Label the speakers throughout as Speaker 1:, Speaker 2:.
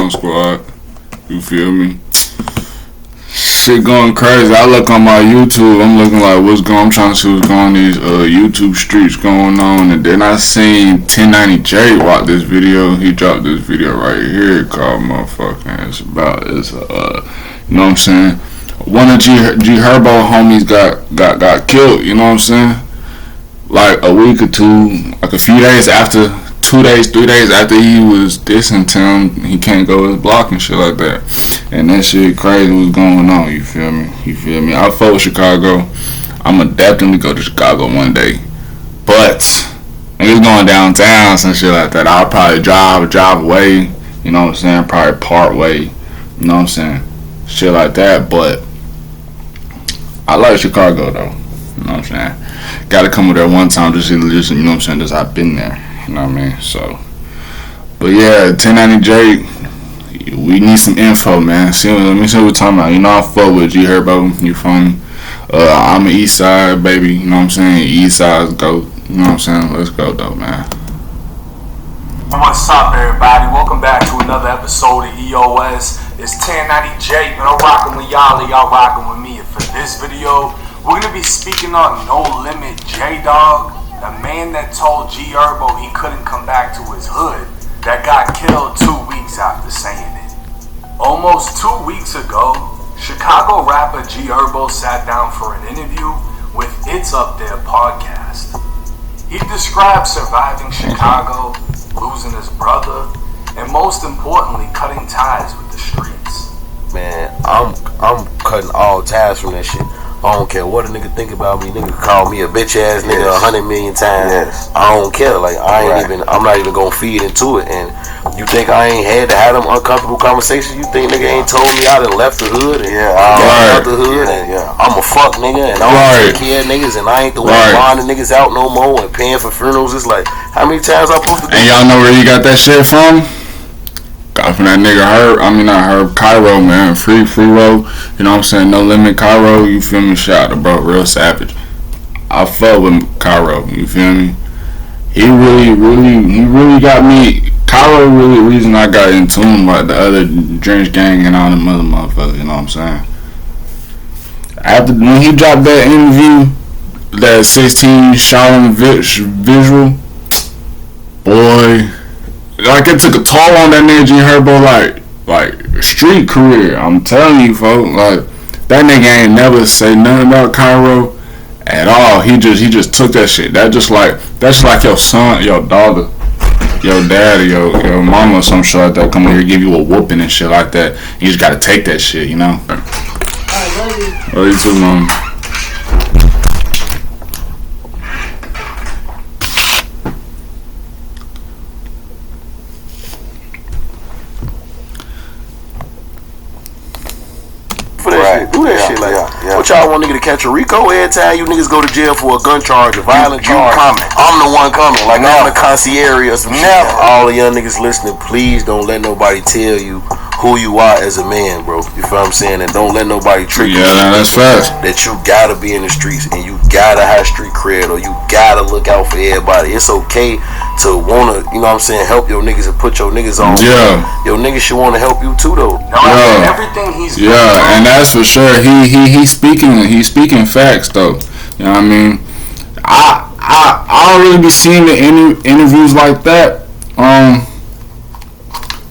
Speaker 1: Bomb Squad. You feel me? Shit going crazy. I look on my YouTube. I'm looking like what's going. I'm trying to see what's going on these YouTube streets going on, and then I seen 1090J watch this video. He dropped this video right here called motherfucking. It's you know what I'm saying? One of GHERBO homies got killed. You know what I'm saying? Like a week or two, like a few days after, 2 days, 3 days after he was dissing to him, he can't go his block and shit like that. And that shit crazy was going on, you feel me? I fuck with Chicago. I'ma definitely go to Chicago one day. But niggas going downtown, some shit like that. I'll probably drive away, you know what I'm saying? Probably part way, you know what I'm saying? Shit like that, but I like Chicago though, you know what I'm saying? Gotta come with there one time just to listen, you know what I'm saying? Just I've been there, you know what I mean? So, but yeah, 1090J, we need some info, man. Let me see what we're talking about. You know, I fuck with GHERBO, you feel me? I'm an East Side baby, you know what I'm saying? East Side's go, you know what I'm saying? Let's go though, man.
Speaker 2: What's up, everybody? Welcome back to another episode of EOS. It's 1090J, and I'm rocking with y'all, and y'all rocking with me. And for this video, we're gonna be speaking on No Limit Jdogg, the man that told GHERBO he couldn't come back to his hood, that got killed 2 weeks after saying it. Almost 2 weeks ago, Chicago rapper GHERBO sat down for an interview with It's Up There podcast. He described surviving Chicago, losing his brother, and most importantly, cutting ties with the streets.
Speaker 3: Man, I'm cutting all ties from that shit. I don't care what a nigga think about me. Nigga call me a bitch ass nigga 100 million times. Yes. I don't care. Like I'm not even gonna feed into it. And you think I ain't had to have them uncomfortable conversations? You think nigga ain't told me I done left the hood and out the hood and I'm a fuck nigga and I don't take care of niggas and I ain't the one bonding niggas out no more and paying for funerals. It's like how many times I supposed to do?
Speaker 1: And y'all know where you got that shit from? Got from that nigga Cairo, man. Free row, you know what I'm saying? No Limit Cairo, you feel me? Shout out, bro, real savage. I fuck with Cairo, you feel me? He really got me. Cairo really the reason I got in tune with the other Drench gang and all them other motherfuckers, you know what I'm saying? After when he dropped that interview, that 16 shot on the visual, boy. Like it took a toll on that nigga GHERBO, like street career. I'm telling you, folks, like that nigga ain't never say nothing about Cairo at all. He just took that shit. That's like your son, your daughter, your dad, or your mama or some shit like that come here give you a whooping and shit like that. You just gotta take that shit, you know. I love you too, mom.
Speaker 3: Do that shit like what y'all want nigga to catch a Rico every time you niggas go to jail for a gun charge, a violent charge. I'm the one coming, like I'm the concierge or some shit. All the young niggas listening, please don't let nobody tell you who you are as a man, bro. You feel what I'm saying? And don't let nobody trick you.
Speaker 1: That's fast.
Speaker 3: That you gotta be in the streets and you gotta have street cred or you gotta look out for everybody. It's okay to wanna, you know what I'm saying, help your niggas and put your niggas on.
Speaker 1: Yeah.
Speaker 3: Your niggas should wanna help you too though.
Speaker 2: No, everything he's
Speaker 1: and that's for sure. He's speaking facts though. You know what I mean? I don't really be seeing the interviews like that.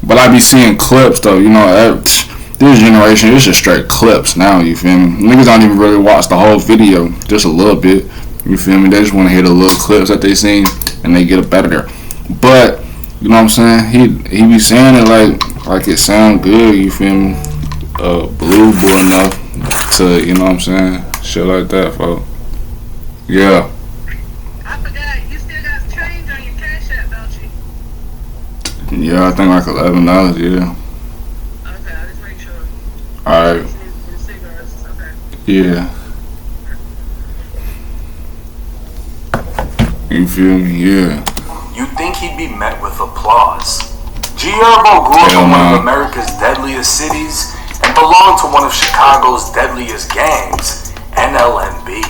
Speaker 1: But I be seeing clips though, you know. This generation, it's just straight clips now. You feel me? Niggas don't even really watch the whole video, just a little bit. You feel me? They just want to hear the little clips that they seen, and they get up out of there. But you know what I'm saying? He be saying it like it sound good. You feel me? Believable enough to, you know what I'm saying? Shit like that, folks. Yeah.
Speaker 4: I forgot, you still got change on your Cash App, don't you?
Speaker 1: Yeah, I think like $11, yeah.
Speaker 4: Okay, I'll just make sure.
Speaker 1: Alright.
Speaker 4: Okay.
Speaker 1: Yeah. You feel me? Yeah.
Speaker 2: You think he'd be met with applause? GHERBO grew up in one of America's deadliest cities and belonged to one of Chicago's deadliest gangs, NLMB.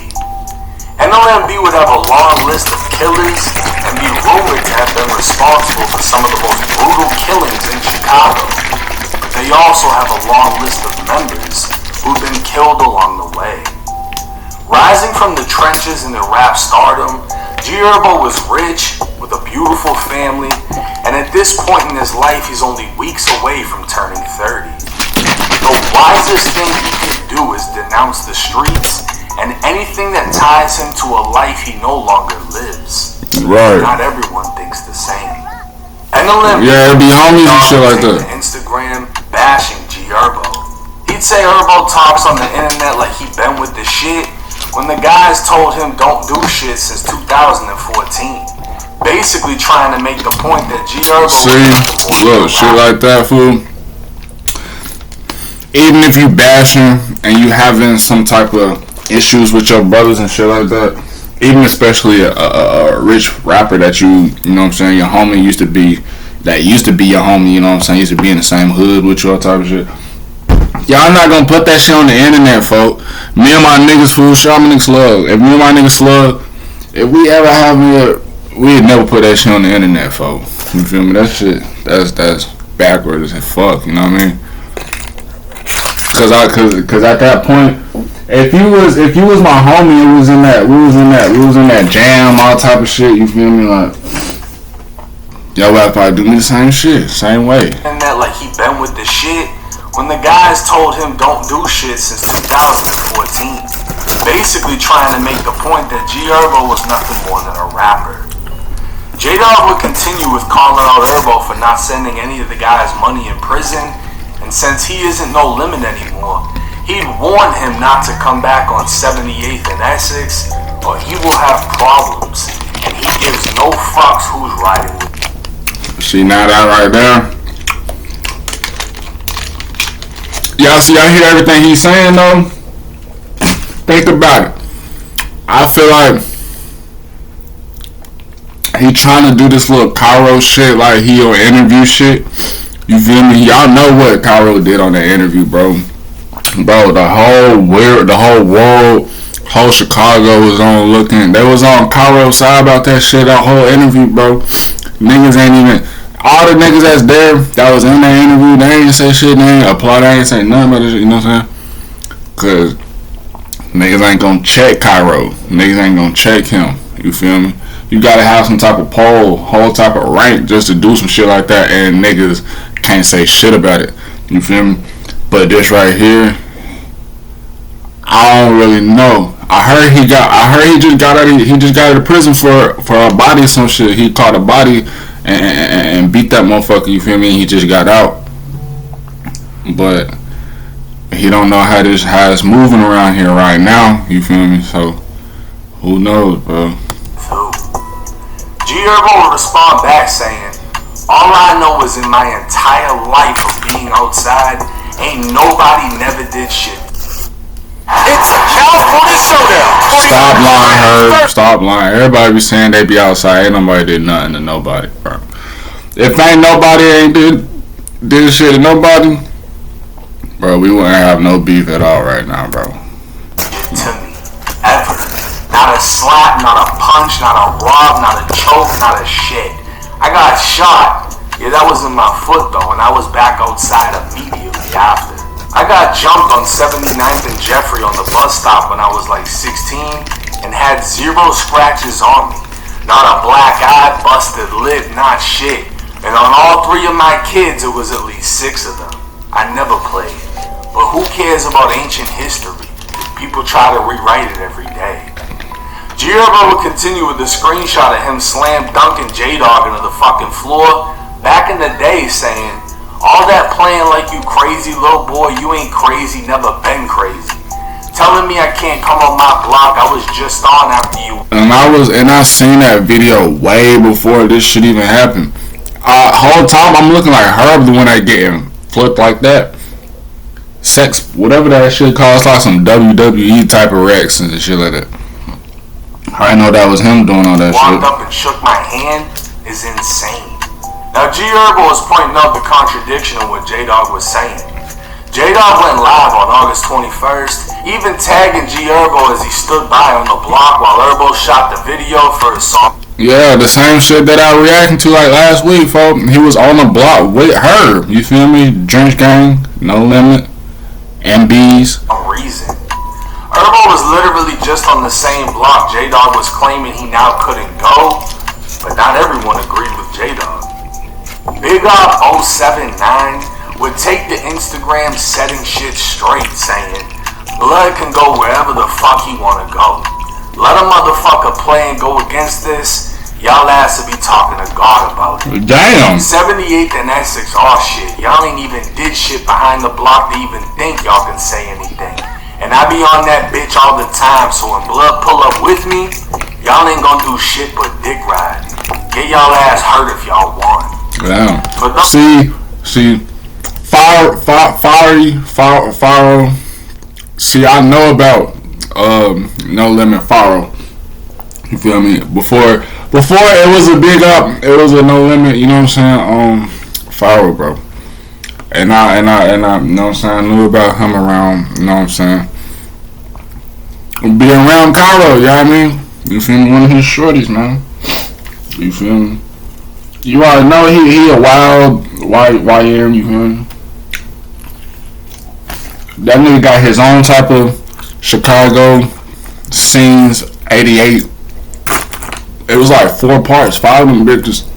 Speaker 2: NLMB would have a long list of killers and be rumored to have been responsible for some of the most brutal killings in Chicago. also have a long list of members who've been killed along the way. Rising from the trenches into rap stardom, GHERBO was rich, with a beautiful family, and at this point in his life, he's only weeks away from turning 30. The wisest thing he can do is denounce the streets and anything that ties him to a life he no longer lives.
Speaker 1: Right.
Speaker 2: Not everyone thinks the same. NLMB,
Speaker 1: yeah, it'd be homies and shit like that.
Speaker 2: Instagram bashing GHERBO. He'd say Herbo talks on the internet like he been with the shit, when the guys told him don't do shit since 2014. Basically trying to make the point that GHERBO...
Speaker 1: See, look, shit like that, fool. Even if you bashing and you having some type of issues with your brothers and shit like that, even especially a rich rapper that you know what I'm saying, your homie used to be your homie, you know what I'm saying, used to be in the same hood with you, all type of shit. Y'all not gonna put that shit on the internet, folk. Me and my niggas, fool, shout out my niggas Slug. If me and my niggas Slug, if we ever have we'd never put that shit on the internet, folk. You feel me? That shit, that's backwards as fuck, you know what I mean? Cause at that point, if you was my homie, we was in that jam, all type of shit, you feel me? Like, y'all would probably do me the same shit, same way.
Speaker 2: And that like he been with the shit, when the guys told him don't do shit since 2014. Basically trying to make the point that GHERBO was nothing more than a rapper. Jdogg would continue with calling out Herbo for not sending any of the guys money in prison, and since he isn't no limit anymore, he'd warn him not to come back on 78th and Essex, or he will have problems, and he gives no fucks who's riding with him.
Speaker 1: See, now that right there, y'all hear everything he's saying though? Think about it. I feel like he trying to do this little Cairo shit, like he'll interview shit. You feel me? Y'all know what Cairo did on that interview, bro. Bro, the whole world, whole Chicago was on looking. They was on Cairo's side about that shit, that whole interview, bro. Niggas ain't even, all the niggas that's there, that was in that interview, they ain't say shit, they ain't applaud, they ain't say nothing about this shit, you know what I'm saying? Cause niggas ain't gonna check Cairo. Niggas ain't gonna check him. You feel me? You gotta have some type of poll, whole type of rank just to do some shit like that, and niggas can't say shit about it. You feel me? But this right here, I don't really know. I heard he just got out of prison for a body or some shit. He caught a body and beat that motherfucker. You feel me? He just got out, but he don't know how it's moving around here right now. You feel me? So who knows, bro?
Speaker 2: GHERBO will respond back saying, all I know is in my entire life of being outside, ain't nobody never did shit. It's a California showdown.
Speaker 1: Stop lying, Herb. Stop lying. Everybody be saying they be outside. Ain't nobody did nothing to nobody, bro. If ain't nobody ain't did shit to nobody, bro, we wouldn't have no beef at all right now, bro.
Speaker 2: To me, ever. Not a slap, not a punch, not a rob, not a choke, not a shit. I got shot. Yeah, that was in my foot though, and I was back outside immediately after. I got jumped on 79th and Jeffrey on the bus stop when I was like 16 and had 0 scratches on me. Not a black eye, busted lip, not shit. And on all 3 of my kids, it was at least 6 of them. I never played. But who cares about ancient history? People try to rewrite it every day. GHERBO would continue with the screenshot of him slam dunking Jdogg into the fucking floor back in the day, saying, all that playing like you crazy little boy, you ain't crazy, never been crazy. Telling me I can't come on my block, I was just on after you.
Speaker 1: And I seen that video way before this shit even happened. Whole time I'm looking like Herb, the one that getting flipped like that. Sex, whatever that shit calls, like some WWE type of Rex and shit like that. I know that was him doing all that shit.
Speaker 2: Walked up and shook my hand is insane. Now GHERBO was pointing out the contradiction in what Jdogg was saying. Jdogg went live on August 21st, even tagging GHERBO as he stood by on the block while Herbo shot the video for his song.
Speaker 1: Yeah, the same shit that I reacted to like last week, folks. He was on the block with her. You feel me? Drench gang, No Limit, MBs.
Speaker 2: Reason. GHERBO was literally just on the same block Jdogg was claiming he now couldn't go, but not everyone agreed with Jdogg. Big Op 079 would take the Instagram setting shit straight, saying, Blood can go wherever the fuck he wanna go. Let a motherfucker play and go against this, y'all ass to be talking to God about it.
Speaker 1: Damn.
Speaker 2: 78th and Essex, shit. Y'all ain't even did shit behind the block to even think y'all can say anything. And I be on that bitch all the time, so when Blood pull up with me, y'all ain't gonna do shit but dick ride. Get y'all ass hurt if y'all want.
Speaker 1: Damn.
Speaker 2: But
Speaker 1: See, Faro. See, I know about No Limit Faro. You feel me? Before it was a Big Up, it was a No Limit. You know what I'm saying? Faro, bro. And I, you know what I'm saying? I knew about him around. You know what I'm saying? Being around Cairo, you know what I mean? You feel me? One of his shorties, man. You feel me? You already know he a wild YM, you feel me? That nigga got his own type of Chicago scenes, 88. It was like 4 parts, 5 of them bitches.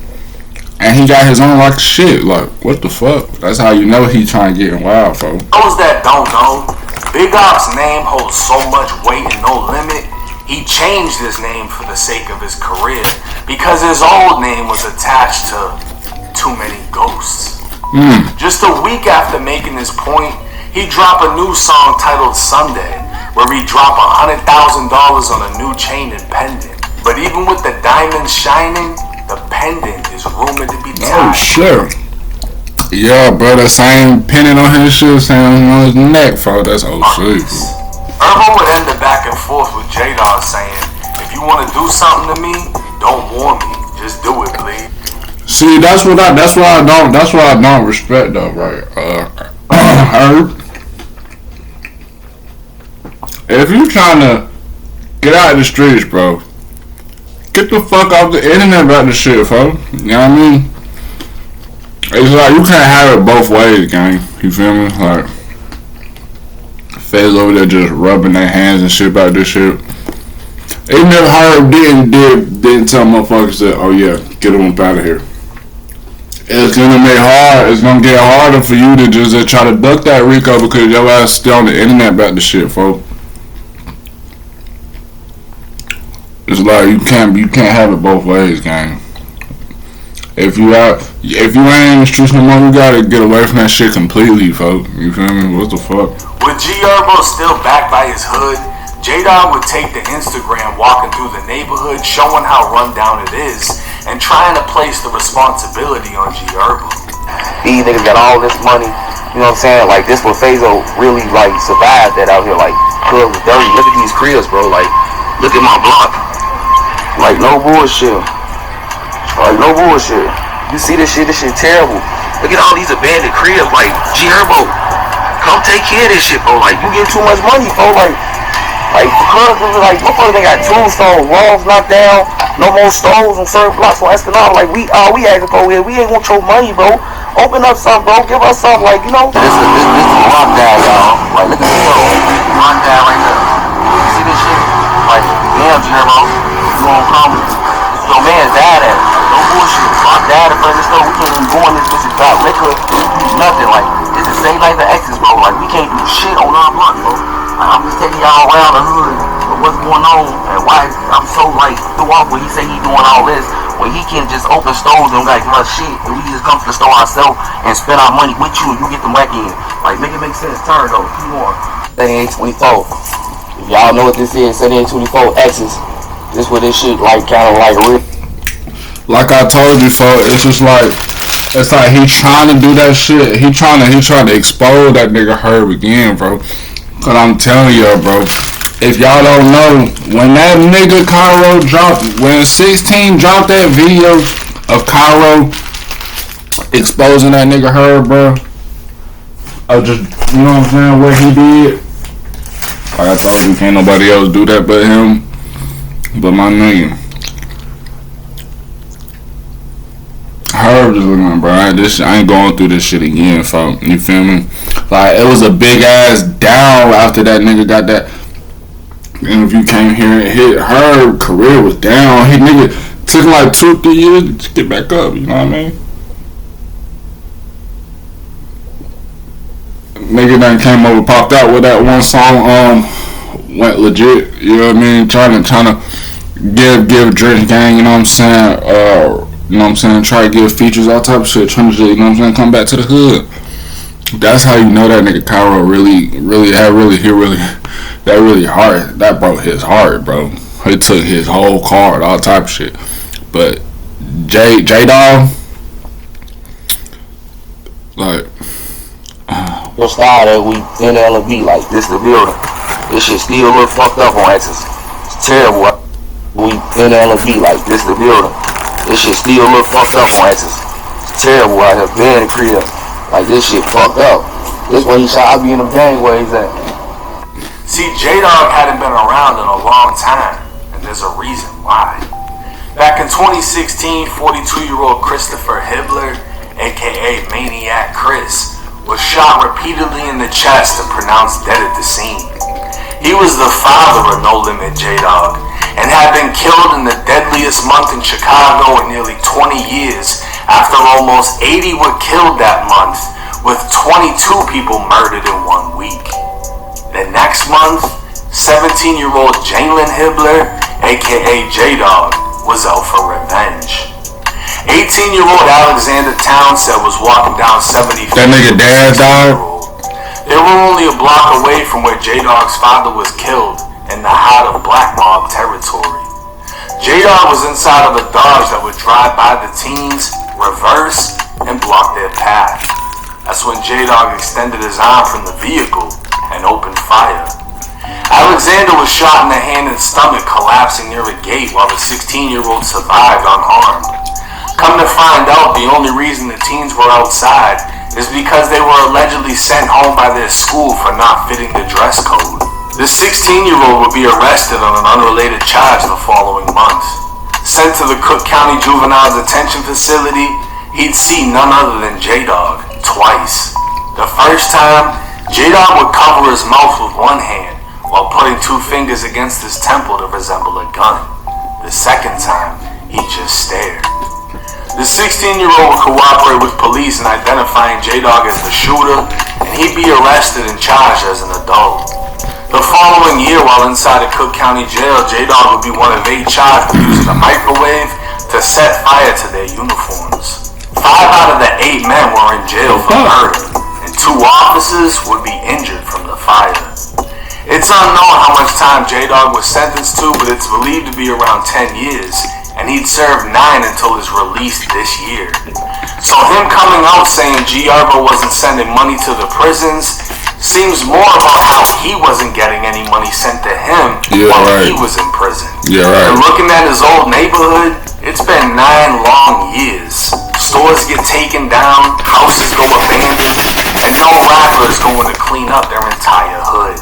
Speaker 1: And he got his own like shit. Like, what the fuck? That's how you know he trying to get wild, bro.
Speaker 2: Those that don't know, Big Op's name holds so much weight and no limit, he changed his name for the sake of his career because his old name was attached to too many ghosts. Just a week after making his point, he dropped a new song titled Sunday, where he dropped $100,000 on a new chain and pendant. But even with the diamonds shining, the pendant is rumored to be tied.
Speaker 1: Oh shit. Yeah, bro, that same pendant on his shit, same on his neck, bro. That's old shit.
Speaker 2: GHERBO would end the back and forth with Jdogg saying, if you want to do something to me, don't warn me, just do it, please.
Speaker 1: See, that's what I don't respect though, right? Herb. If you trying to get out of the streets, bro, get the fuck off the internet about this shit, bro. You know what I mean? It's like you can't have it both ways, gang. You feel me? Like feds over there just rubbing their hands and shit about this shit. Even if Herb didn't tell motherfuckers that, oh yeah, get them up out of here. It's gonna get harder for you to just try to duck that Rico because your ass still on the internet about the shit, folks. It's like you can't have it both ways, gang. If you ain't in the streets no more, you gotta get away from that shit completely, folks. You feel me? What the fuck?
Speaker 2: With GHERBO still back by his hood, Jdogg would take the Instagram walking through the neighborhood, showing how rundown it is, and trying to place the responsibility on GHERBO.
Speaker 3: These niggas got all this money, you know what I'm saying? Like, this what Fazo really, like, survived that out here. Like, club was dirty. Look at these cribs, bro. Like, look at my block. Like, no bullshit. Like, no bullshit. You see this shit terrible. Look at all these abandoned cribs. Like, GHERBO, come take care of this shit, bro. Like, you get too much money, bro. Like, because motherfuckers, they got tombstones, walls knocked down, no more stones on certain blocks on Esplanade. Like, we asking for here. We ain't want your money, bro. Open up something, bro. Give us something, like, you know. This is a lockdown, y'all. Like, look at this, bro. Lockdown right there. You see this shit? Like, damn, GHERBO, you gonna come? Your man died at it. No bullshit. I died in front of the store. We can't even go in this bitch without liquor. Nothing. Like, it's the same like the exes, bro. Like, we can't do shit on our block, bro. Like, I'm just taking y'all around the hood of what's going on and why I'm so, like, threw off when he say he doing all this, when he can just open stores and like give us shit, and we just come to the store ourselves and spend our money with you and you get them back in. Like, make it make sense. Turn, though. Keep on. 7824. If y'all know what this is, 7824 X's. This what this shit like, kind of like real.
Speaker 1: Like I told you, folks, it's like he trying to do that shit. He trying to expose that nigga Herb again, bro. Cause I'm telling y'all, bro. If y'all don't know, when that nigga Cairo dropped, when 16 dropped that video of Cairo exposing that nigga Herb, bro, of just, you know what I'm saying, what he did. Like I told you, can't nobody else do that but him. But my nigga, Herb just looking like, bro, I ain't going through this shit again, folks. You feel me? Like, it was a big ass down after that nigga got that interview came here and hit. Her career was down. He nigga took like 2-3 years to get back up. You know what I mean? Nigga done came over, popped out with that one song. Went legit. You know what I mean? Trying to give Drake gang. You know what I'm saying? You know what I'm saying? Try to give features, all type of shit. Trying to, you know what I'm saying? Come back to the hood. That's how you know that nigga Cairo really hard. That broke his heart, bro. He took his whole card, all type of shit. But Jdogg, like,
Speaker 3: Your style that we NLMB, like this the building. This shit still look fucked up on X's. It's terrible. We NLMB, like this the building. This shit still look fucked up on X's. It's terrible out here, bad crib. Like, this shit fucked up. This way he shot, I be in them gang where he's at.
Speaker 2: See, Jdogg hadn't been around in a long time, and there's a reason why. Back in 2016, 42-year-old Christopher Hibbler, aka Maniac Chris, was shot repeatedly in the chest and pronounced dead at the scene. He was the father of No Limit Jdogg, and had been killed in the deadliest month in Chicago in nearly 20 years, after almost 80 were killed that month, with 22 people murdered in 1 week. The next month, 17-year-old Jalen Hibbler, aka Jdogg, was out for revenge. 18-year-old Alexander Townsend was walking down 75th.
Speaker 1: that nigga dad died.
Speaker 2: They were only a block away from where J-Dogg's father was killed, in the heart of Black Mob territory. Jdogg was inside of a Dodge that would drive by the teens, reverse, and block their path. That's when Jdogg extended his arm from the vehicle and opened fire. Alexander was shot in the hand and stomach, collapsing near a gate, while the 16-year-old survived unharmed. Come to find out, the only reason the teens were outside is because they were allegedly sent home by their school for not fitting the dress code. The 16-year-old would be arrested on an unrelated charge the following month. Sent to the Cook County Juvenile Detention Facility, he'd see none other than Jdogg twice. The first time, Jdogg would cover his mouth with one hand while putting 2 fingers against his temple to resemble a gun. The second time, he'd just stare. The 16-year-old would cooperate with police in identifying Jdogg as the shooter, and he'd be arrested and charged as an adult. The following year, while inside a Cook County jail, Jdogg would be one of 8 charged with using a microwave to set fire to their uniforms. 5 out of the 8 men were in jail for murder, and 2 officers would be injured from the fire. It's unknown how much time Jdogg was sentenced to, but it's believed to be around 10 years, and he'd served 9 until his release this year. So him coming out saying GHERBO wasn't sending money to the prisons seems more about how he wasn't getting any money sent to him while he was in prison. And looking at his old neighborhood, it's been 9 long years. Stores get taken down, houses go abandoned, and no rapper is going to clean up their entire hood.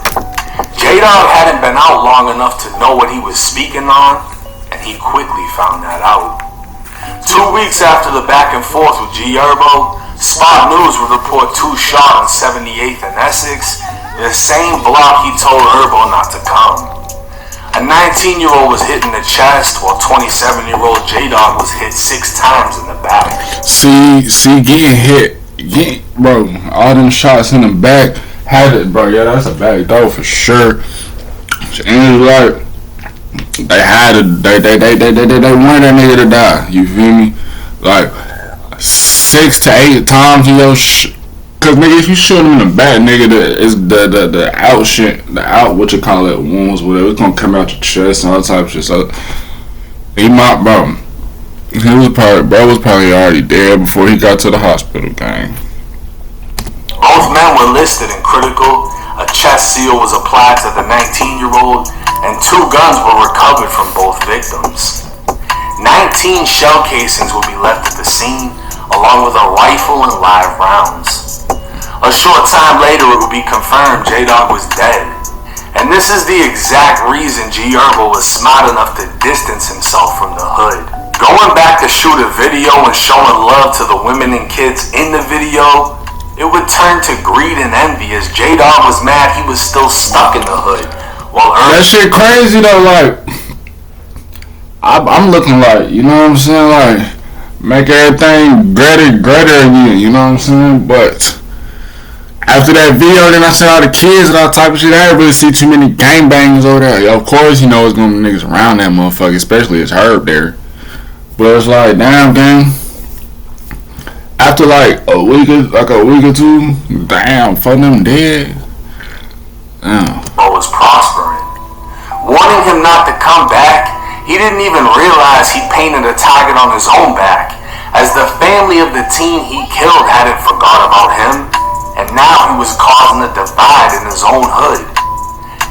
Speaker 2: Jdogg hadn't been out long enough to know what he was speaking on, and he quickly found that out. 2 weeks after the back and forth with GHERBO, Spot News would report 2 shot on 78th and Essex, the same block he told GHERBO not to come. A 19-year-old was hit in the chest, while 27-year-old Jdogg was hit 6 times in the back.
Speaker 1: See, getting hit, bro, all them shots in the back had it, bro. Yeah, that's a back door for sure. And it's like they wanted that nigga to die. You feel me? Like 6 to 8 times, you know, cause nigga, if you shoot him in the back, nigga, the out shit, the out, what you call it, wounds, whatever, it's gonna come out your chest and all type of shit. So he might, bro. Bro was probably already dead before he got to the hospital, gang.
Speaker 2: Both men were listed in critical. A chest seal was applied to the 19-year-old, and 2 guns were recovered from both victims. 19 shell casings would be left at the scene, along with a rifle and live rounds. A short time later, it would be confirmed Jdogg was dead. And this is the exact reason GHERBO was smart enough to distance himself from the hood. Going back to shoot a video and showing love to the women and kids in the video, it would turn to greed and envy as Jdogg was mad he was still stuck in the hood. While
Speaker 1: that shit crazy though. Like, I'm looking like, you know what I'm saying? Like, make everything greater again, you know what I'm saying? But after that video, then I said all the kids and all type of shit. I didn't really see too many gangbangers over there. Of course, you know it's gonna be niggas around that motherfucker, especially it's Herb there. But it's like, damn, gang. After like a week or two, damn, fuck them dead. Damn.
Speaker 2: Was prospering. Warning him not to come back, he didn't even realize he painted a target on his own back, as the family of the teen he killed hadn't forgot about him, and now he was causing a divide in his own hood.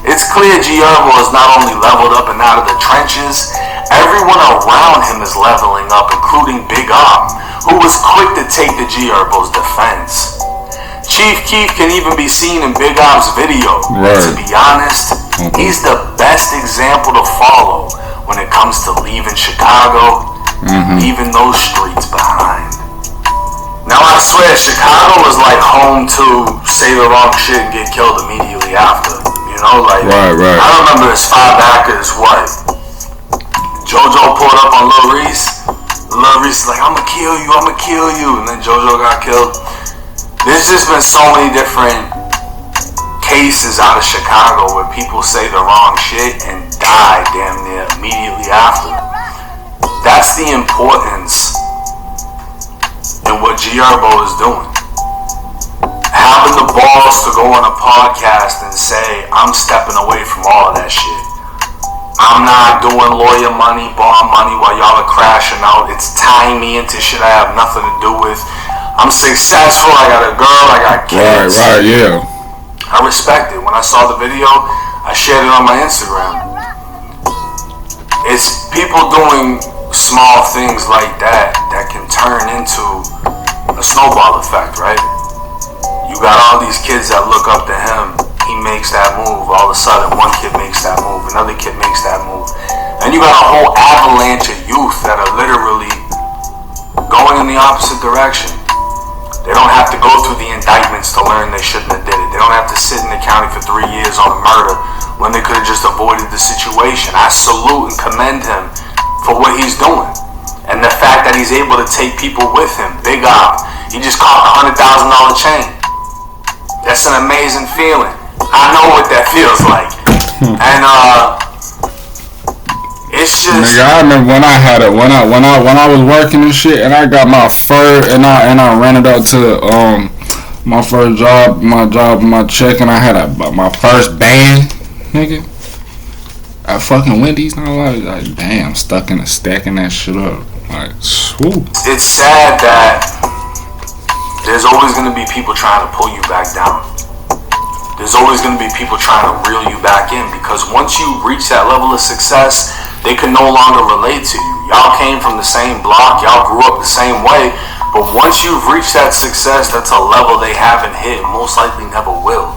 Speaker 2: It's clear GHERBO is not only leveled up and out of the trenches, everyone around him is leveling up, including Big Op, who was quick to take the GHERBO's defense. Chief Keef can even be seen in Big Op's video.
Speaker 1: Right.
Speaker 2: To be honest, he's the best example to follow when it comes to leaving Chicago, leaving those streets behind. Now I swear, Chicago was like home to say the wrong shit and get killed immediately after. You know, like,
Speaker 1: right.
Speaker 2: I remember as far back as what? JoJo pulled up on Lil Reese. Lil Reese is like, I'ma kill you, and then JoJo got killed. There's just been so many different cases out of Chicago where people say the wrong shit and die damn near immediately after. That's the importance in what GHERBO is doing. Having the balls to go on a podcast and say, I'm stepping away from all of that shit. I'm not doing lawyer money, bond money while y'all are crashing out. It's tying me into shit I have nothing to do with. I'm successful, I got a girl, I got kids.
Speaker 1: Right, yeah.
Speaker 2: I respect it. When I saw the video, I shared it on my Instagram. It's people doing small things like that that can turn into a snowball effect, right? You got all these kids that look up to him. He makes that move. All of a sudden, one kid makes that move. Another kid makes that move. And you got a whole avalanche of youth that are literally going in the opposite direction. They don't have to go through the indictments to learn they shouldn't have did it. They don't have to sit in the county for 3 years on a murder when they could have just avoided the situation. I salute and commend him for what he's doing. And the fact that he's able to take people with him. Big Op. He just caught a $100,000 chain. That's an amazing feeling. I know what that feels like. And it's just,
Speaker 1: nigga, I remember when I had it when I was working and shit, and I got my fur and I ran it out to my first job, my check, and I had my first band, nigga. At fucking Wendy's, and I was like, damn, stacking that shit up, like, swoop.
Speaker 2: It's sad that there's always gonna be people trying to pull you back down. There's always gonna be people trying to reel you back in, because once you reach that level of success, they can no longer relate to you. Y'all came from the same block, y'all grew up the same way, but once you've reached that success, that's a level they haven't hit, most likely never will.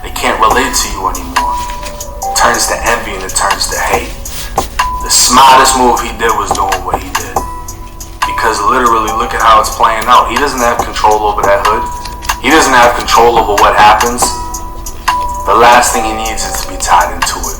Speaker 2: They can't relate to you anymore. It turns to envy and it turns to hate. The smartest move he did was doing what he did. Because literally, look at how it's playing out. He doesn't have control over that hood. He doesn't have control over what happens. The last thing he needs is to be tied into it.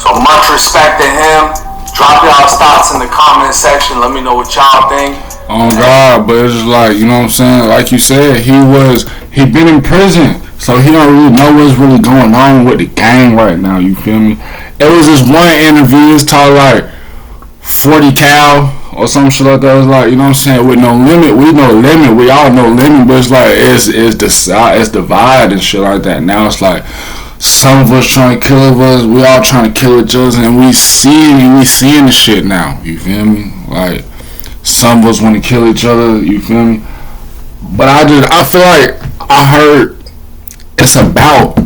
Speaker 2: So much respect to him. Drop y'all's thoughts in the comment section. Let me know what y'all think.
Speaker 1: Oh God, but it's just like, you know what I'm saying? Like you said, he been in prison, so he don't really know what's really going on with the gang right now. You feel me? It was this one interview. It's called like 40 cal or some shit like that. It was like, you know what I'm saying? With no limit, we know limit. We all know limit, but it's like it's divide and shit like that. Now it's like, some of us trying to kill us, we all trying to kill each other, and we seeing the shit now. You feel me? Like, some of us want to kill each other. You feel me? But I feel like I heard it's about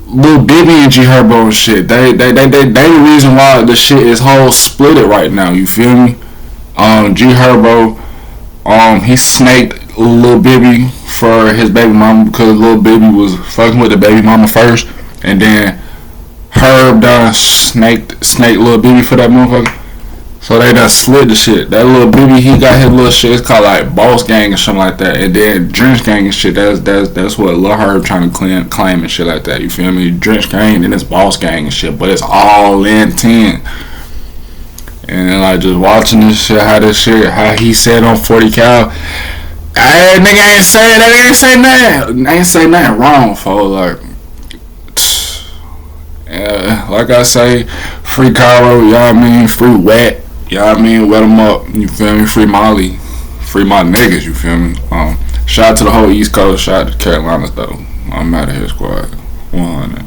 Speaker 1: Lil Bibby and GHERBO and shit. They the reason why the shit is whole split it right now. You feel me? GHERBO, he snaked Lil Bibby for his baby mama because Lil Bibby was fucking with the baby mama first, and then Herb done snaked Lil Bibby for that motherfucker. So they done slid the shit. That little BB, he got his little shit. It's called like Boss Gang or something like that. And then Drench Gang and shit. That's what Lil Herb trying to claim and shit like that. You feel me? Drench Gang, then it's Boss Gang and shit. But it's all in 10. And then like just watching this shit, how he said on 40 Cal, hey, nigga ain't say that. Ain't say nothing wrong, folks. Like, like I say, free Cairo, you know what I mean? Free Wet. You know what I mean? Wet them up. You feel me? Free Molly. Free my niggas, you feel me? Shout out to the whole East Coast. Shout out to Carolinas, though. I'm out of here, squad. 100.